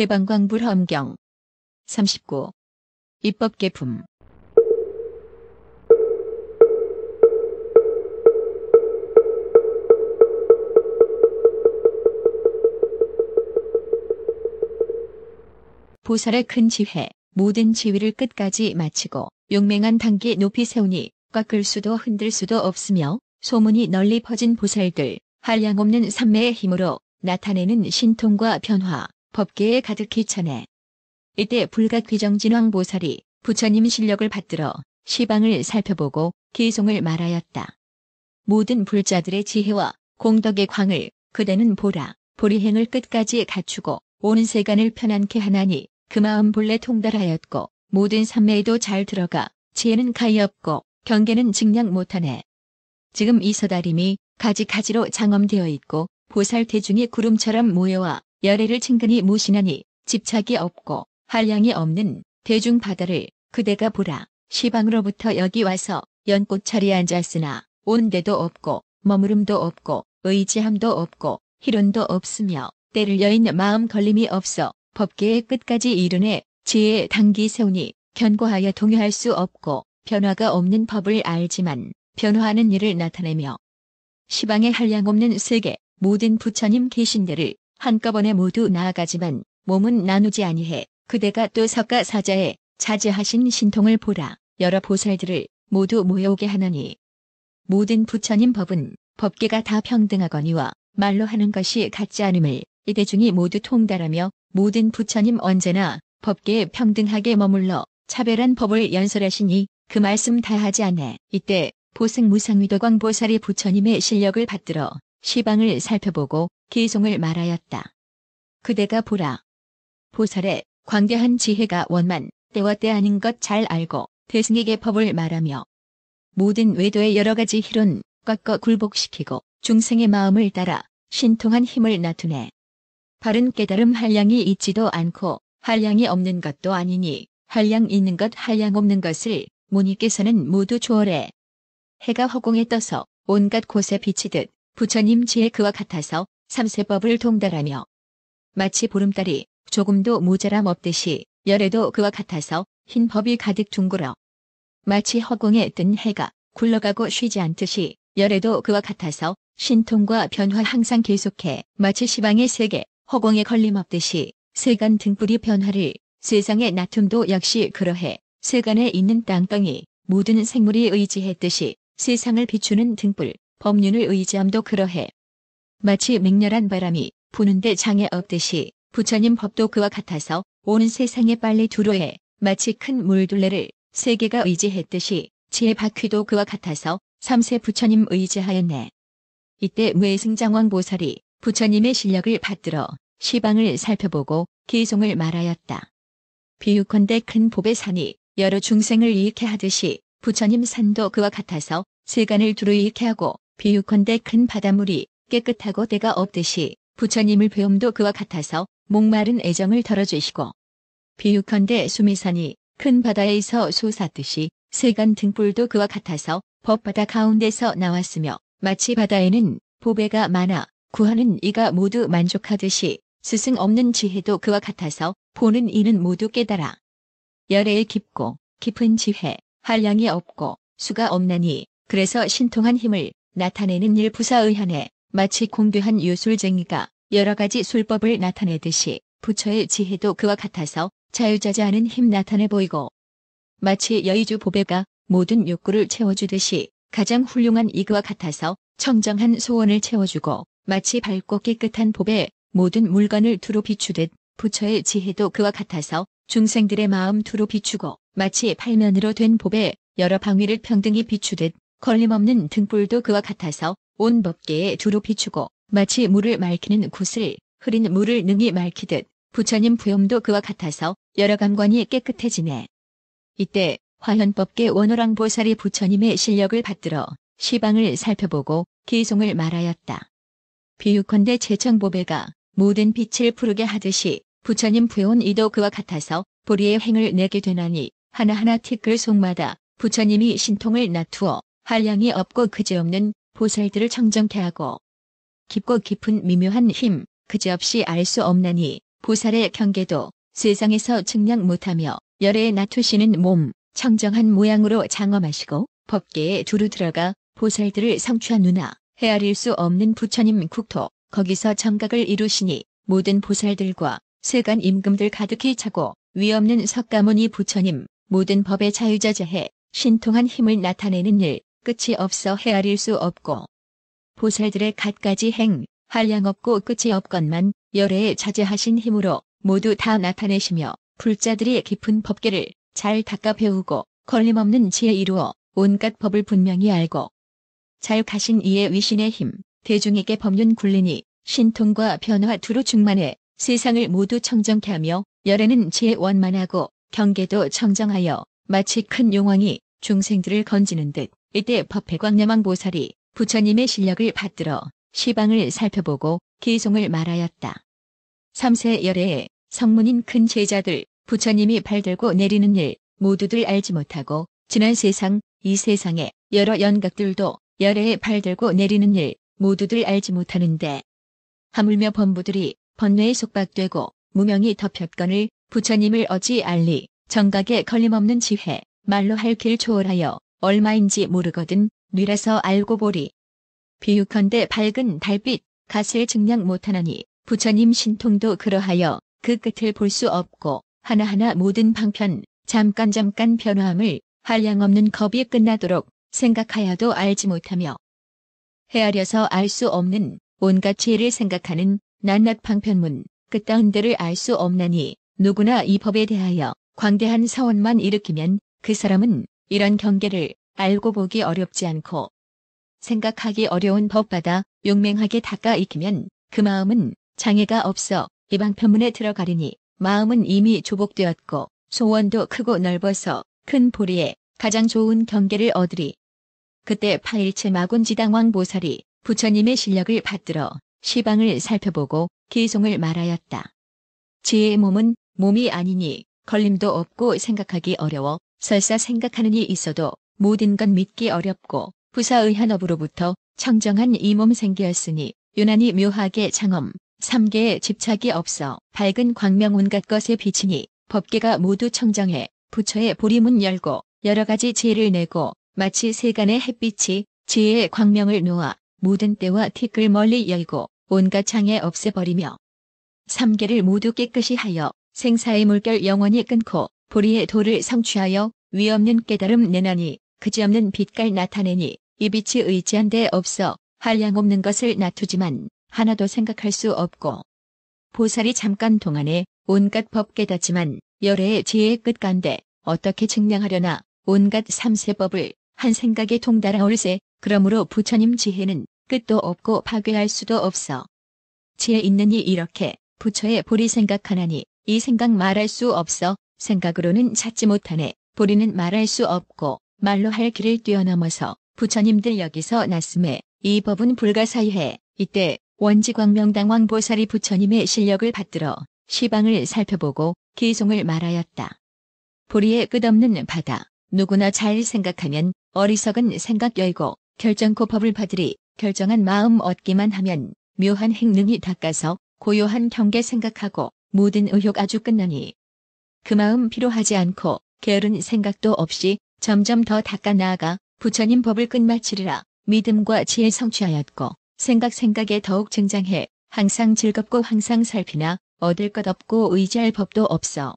해방광불험경 39. 입법개품. 보살의 큰 지혜, 모든 지위를 끝까지 마치고 용맹한 단기 높이 세우니 꺾을 수도 흔들 수도 없으며 소문이 널리 퍼진 보살들, 한량없는 삼매의 힘으로 나타내는 신통과 변화, 법계에 가득히 차네. 이때 불가귀정진왕 보살이 부처님 실력을 받들어 시방을 살펴보고 기송을 말하였다. 모든 불자들의 지혜와 공덕의 광을 그대는 보라. 보리행을 끝까지 갖추고 온 세간을 편안케 하나니 그 마음 본래 통달하였고 모든 삼매에도 잘 들어가 지혜는 가히 없고 경계는 직량 못하네. 지금 이 서다림이 가지가지로 장엄되어 있고 보살 대중이 구름처럼 모여와 열애를 친근히 모시나니 집착이 없고 한량이 없는 대중 바다를 그대가 보라. 시방으로부터 여기 와서 연꽃 자리에 앉았으나 온 데도 없고 머무름도 없고 의지함도 없고 희론도 없으며 때를 여인 마음 걸림이 없어 법계의 끝까지 이르네. 지혜의 단기 세우니 견고하여 동요할 수 없고 변화가 없는 법을 알지만 변화하는 일을 나타내며 시방에 한량없는 세계 모든 부처님 계신 데를 한꺼번에 모두 나아가지만 몸은 나누지 아니해 그대가 또 석가사자의 자제하신 신통을 보라. 여러 보살들을 모두 모여오게 하나니 모든 부처님 법은 법계가 다 평등하거니와 말로 하는 것이 같지 않음을 이 대중이 모두 통달하며 모든 부처님 언제나 법계에 평등하게 머물러 차별한 법을 연설하시니 그 말씀 다 하지 않네. 이때 보승무상위도광 보살이 부처님의 실력을 받들어 시방을 살펴보고 기송을 말하였다. 그대가 보라. 보살의 광대한 지혜가 원만 때와 때 아닌 것 잘 알고 대승에게 법을 말하며 모든 외도의 여러 가지 희론 꺾어 굴복시키고 중생의 마음을 따라 신통한 힘을 나투네. 바른 깨달음 한량이 있지도 않고 한량이 없는 것도 아니니 한량 있는 것 한량 없는 것을 무니께서는 모두 초월해. 해가 허공에 떠서 온갖 곳에 비치듯 부처님 지혜 그와 같아서 삼세법을 통달하며 마치 보름달이 조금도 모자람 없듯이 열애도 그와 같아서 흰 법이 가득 둥글어 마치 허공에 뜬 해가 굴러가고 쉬지 않듯이 열애도 그와 같아서 신통과 변화 항상 계속해 마치 시방의 세계 허공에 걸림없듯이 세간 등불이 변화를 세상의 나툼도 역시 그러해 세간에 있는 땅덩이 모든 생물이 의지했듯이 세상을 비추는 등불 법륜을 의지함도 그러해 마치 맹렬한 바람이 부는데 장애 없듯이 부처님 법도 그와 같아서 온 세상에 빨리 두루해 마치 큰 물둘레를 세계가 의지했듯이 지혜 바퀴도 그와 같아서 삼세 부처님 의지하였네. 이때 무해승장왕 보살이 부처님의 실력을 받들어 시방을 살펴보고 기송을 말하였다. 비유컨대 큰 법의 산이 여러 중생을 이익해 하듯이 부처님 산도 그와 같아서 세간을 두루 이익해 하고 비유컨대 큰 바닷물이 깨끗하고 때가 없듯이 부처님을 배움도 그와 같아서 목마른 애정을 덜어주시고 비유컨대 수미산이 큰 바다에서 솟았듯이 세간 등불도 그와 같아서 법바다 가운데서 나왔으며 마치 바다에는 보배가 많아 구하는 이가 모두 만족하듯이 스승 없는 지혜도 그와 같아서 보는 이는 모두 깨달아. 열애의 깊고 깊은 지혜 한량이 없고 수가 없나니 그래서 신통한 힘을 나타내는 일 부사의한에 마치 공대한 유술쟁이가 여러 가지 술법을 나타내듯이 부처의 지혜도 그와 같아서 자유자재하는 힘 나타내 보이고 마치 여의주 보배가 모든 욕구를 채워주듯이 가장 훌륭한 이그와 같아서 청정한 소원을 채워주고 마치 밝고 깨끗한 보배 모든 물건을 두루 비추듯 부처의 지혜도 그와 같아서 중생들의 마음 두루 비추고 마치 팔면으로 된 보배 여러 방위를 평등히 비추듯 걸림없는 등불도 그와 같아서 온 법계에 두루 비추고 마치 물을 맑히는 굿을 흐린 물을 능히 맑히듯 부처님 부엄도 그와 같아서 여러 감관이 깨끗해지네. 이때 화현법계 원호랑 보살이 부처님의 실력을 받들어 시방을 살펴보고 기송을 말하였다. 비유컨대 제청보배가 모든 빛을 푸르게 하듯이 부처님 부여온 이도 그와 같아서 보리의 행을 내게 되나니 하나하나 티끌 속마다 부처님이 신통을 나투어 한량이 없고 그지없는 보살들을 청정케 하고 깊고 깊은 미묘한 힘 그지없이 알 수 없나니 보살의 경계도 세상에서 측량 못하며 열애에 낮추시는 몸, 청정한 모양으로 장엄하시고 법계에 두루 들어가 보살들을 성취한 누나, 헤아릴 수 없는 부처님 국토, 거기서 정각을 이루시니 모든 보살들과 세간 임금들 가득히 차고 위없는 석가모니 부처님, 모든 법의 자유자재해 신통한 힘을 나타내는 일, 끝이 없어 헤아릴 수 없고 보살들의 갖가지 행, 한량없고 끝이 없건만 열애에 자제하신 힘으로 모두 다 나타내시며 불자들이 깊은 법계를 잘 닦아 배우고 걸림없는 지혜 이루어 온갖 법을 분명히 알고 잘 가신 이의 위신의 힘, 대중에게 법륜 굴리니 신통과 변화 두루 충만해 세상을 모두 청정케 하며 열애는 지혜 원만하고 경계도 청정하여 마치 큰 용왕이 중생들을 건지는 듯 이때 법회광야망 보살이 부처님의 실력을 받들어 시방을 살펴보고 기송을 말하였다. 3세 열애에 성문인 큰 제자들 부처님이 발들고 내리는 일 모두들 알지 못하고 지난 세상 이 세상에 여러 연각들도 열애에 발들고 내리는 일 모두들 알지 못하는데 하물며 범부들이 번뇌에 속박되고 무명이 덮였거늘 부처님을 어찌 알리 정각에 걸림없는 지혜 말로 할 길 초월하여 얼마인지 모르거든 뉘라서 알고 보리. 비유컨대 밝은 달빛 갓을 증량 못하나니 부처님 신통도 그러하여 그 끝을 볼 수 없고 하나하나 모든 방편 잠깐 변화함을 한량없는 겁이 끝나도록 생각하여도 알지 못하며 헤아려서 알 수 없는 온갖 지혜를 생각하는 낱낱 방편문 끝다운 데를 알 수 없나니 누구나 이 법에 대하여 광대한 서원만 일으키면 그 사람은 이런 경계를 알고 보기 어렵지 않고 생각하기 어려운 법바다 용맹하게 닦아 익히면 그 마음은 장애가 없어 이 방편문에 들어가리니 마음은 이미 조복되었고 소원도 크고 넓어서 큰 보리에 가장 좋은 경계를 얻으리. 그때 파일체 마군지당왕 보살이 부처님의 실력을 받들어 시방을 살펴보고 기송을 말하였다. 지혜의 몸은 몸이 아니니 걸림도 없고 생각하기 어려워 설사 생각하는 이 있어도 모든 건 믿기 어렵고 부사의한업으로부터 청정한 이 몸 생기었으니 유난히 묘하게 장엄 삼계에 집착이 없어 밝은 광명 온갖 것에 비치니 법계가 모두 청정해 부처의 보리문 열고 여러 가지 지혜를 내고 마치 세간의 햇빛이 지혜의 광명을 놓아 모든 때와 티끌 멀리 열고 온갖 장애 없애버리며 삼계를 모두 깨끗이 하여 생사의 물결 영원히 끊고 보리의 도를 성취하여 위없는 깨달음 내나니 그지없는 빛깔 나타내니 이 빛이 의지한 데 없어 한량없는 것을 놔두지만 하나도 생각할 수 없고 보살이 잠깐 동안에 온갖 법 깨닫지만 열애의 지혜의 끝간데 어떻게 증량하려나 온갖 삼세법을 한 생각에 통달하올세. 그러므로 부처님 지혜는 끝도 없고 파괴할 수도 없어. 지혜 있는 이 이렇게 부처의 보리 생각하나니 이 생각 말할 수 없어 생각으로는 찾지 못하네. 보리는 말할 수 없고 말로 할 길을 뛰어넘어서 부처님들 여기서 났음에 이 법은 불가사의해. 이때 원지광명당왕 보살이 부처님의 실력을 받들어 시방을 살펴보고 기송을 말하였다. 보리의 끝없는 바다. 누구나 잘 생각하면 어리석은 생각 열고 결정코 법을 받으리. 결정한 마음 얻기만 하면 묘한 행능이 닦아서 고요한 경계 생각하고 모든 의욕 아주 끝나니 그 마음 필요하지 않고 게으른 생각도 없이 점점 더 닦아 나아가 부처님 법을 끝마치리라. 믿음과 지혜 성취하였고 생각에 더욱 증장해 항상 즐겁고 항상 살피나 얻을 것 없고 의지할 법도 없어.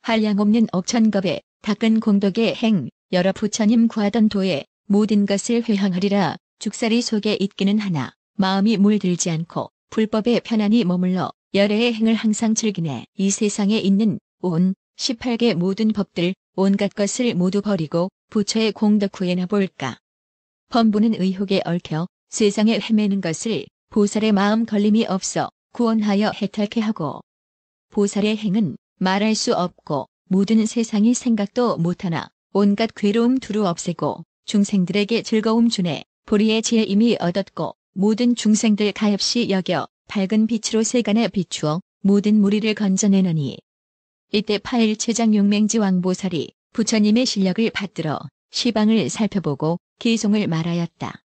한량없는 억천겁에 닦은 공덕의 행 여러 부처님 구하던 도에 모든 것을 회항하리라. 죽사리 속에 있기는 하나 마음이 물들지 않고 불법에 편안히 머물러 열애의 행을 항상 즐기네. 이 세상에 있는 온 18개 모든 법들 온갖 것을 모두 버리고 부처의 공덕 구해나 볼까. 범부는 의혹에 얽혀 세상에 헤매는 것을 보살의 마음 걸림이 없어 구원하여 해탈케 하고 보살의 행은 말할 수 없고 모든 세상이 생각도 못하나 온갖 괴로움 두루 없애고 중생들에게 즐거움 주네. 보리의 지혜 이미 얻었고 모든 중생들 가엾이 여겨 밝은 빛으로 세간에 비추어 모든 무리를 건져내느니 이때 파일체장 용맹지왕 보살이 부처님의 실력을 받들어 시방을 살펴보고 기송을 말하였다.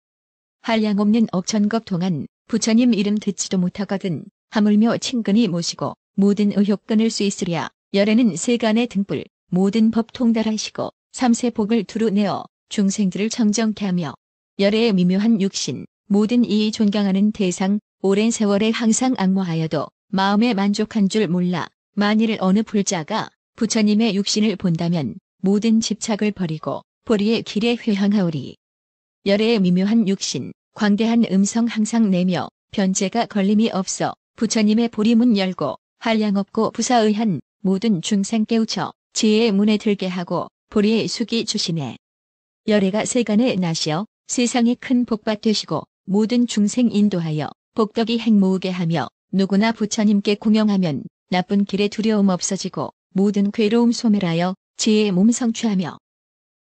한량없는 억천겁 동안 부처님 이름 듣지도 못하거든 하물며 친근히 모시고 모든 의혹 끊을 수 있으랴. 열애는 세간의 등불 모든 법 통달하시고 삼세복을 두루내어 중생들을 청정케 하며 열애의 미묘한 육신 모든 이의 존경하는 대상 오랜 세월에 항상 악모하여도 마음에 만족한 줄 몰라 만일 어느 불자가 부처님의 육신을 본다면 모든 집착을 버리고 보리의 길에 회향하오리. 열애의 미묘한 육신 광대한 음성 항상 내며 변제가 걸림이 없어 부처님의 보리문 열고 한량없고 부사의한 모든 중생 깨우쳐 지혜의 문에 들게 하고 보리의 숙이 주시네. 열애가 세간에 나시어 세상에 큰 복받 되시고 모든 중생 인도하여 복덕이 행모으게 하며 누구나 부처님께 공영하면 나쁜 길에 두려움 없어지고 모든 괴로움 소멸하여 지혜의 몸 성취하며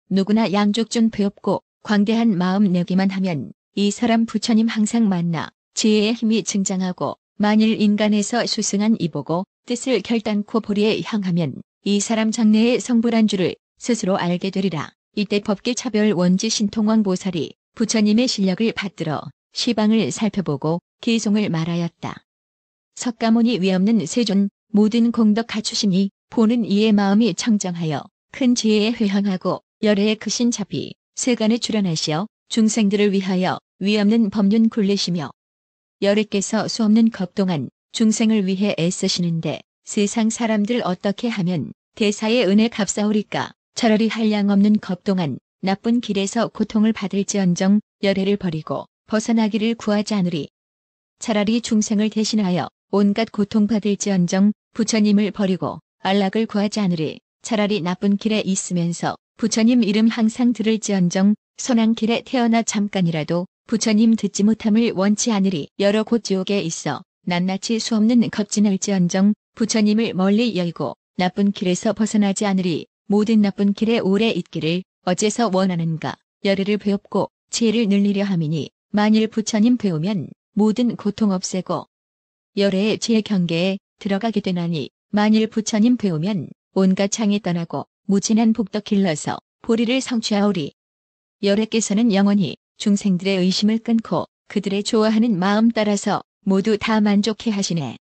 누구나 양족준 배없고 광대한 마음 내기만 하면 이 사람 부처님 항상 만나 지혜의 힘이 증장하고 만일 인간에서 수승한 이보고 뜻을 결단코 보리에 향하면 이 사람 장래의 성불한 줄을 스스로 알게 되리라. 이때 법계 차별 원지 신통왕 보살이 부처님의 실력을 받들어 시방을 살펴보고 기송을 말하였다. 석가모니 위없는 세존 모든 공덕 갖추시니 보는 이의 마음이 청정하여 큰 지혜에 회향하고 열애의 크신 자비 세간에 출현하시어 중생들을 위하여 위없는 법륜 굴리시며 열애께서 수없는 겁동안 중생을 위해 애쓰시는데 세상 사람들 어떻게 하면 대사의 은혜 값사오리까. 차라리 한량없는 겁동안 나쁜 길에서 고통을 받을지언정 열애를 버리고 벗어나기를 구하지 않으리. 차라리 중생을 대신하여 온갖 고통받을지언정 부처님을 버리고 안락을 구하지 않으리. 차라리 나쁜 길에 있으면서 부처님 이름 항상 들을지언정 선한 길에 태어나 잠깐이라도 부처님 듣지 못함을 원치 않으리. 여러 곳 지옥에 있어 낱낱이 수없는 겁진할지언정 부처님을 멀리 여의고 나쁜 길에서 벗어나지 않으리. 모든 나쁜 길에 오래 있기를 어째서 원하는가. 열애를 배웁고 지혜를 늘리려 함이니 만일 부처님 배우면 모든 고통 없애고 열애의 지혜 경계에 들어가게 되나니 만일 부처님 배우면 온갖 창이 떠나고 무진한 복덕 길러서 보리를 성취하오리. 열애께서는 영원히 중생들의 의심을 끊고 그들의 좋아하는 마음 따라서 모두 다 만족해 하시네.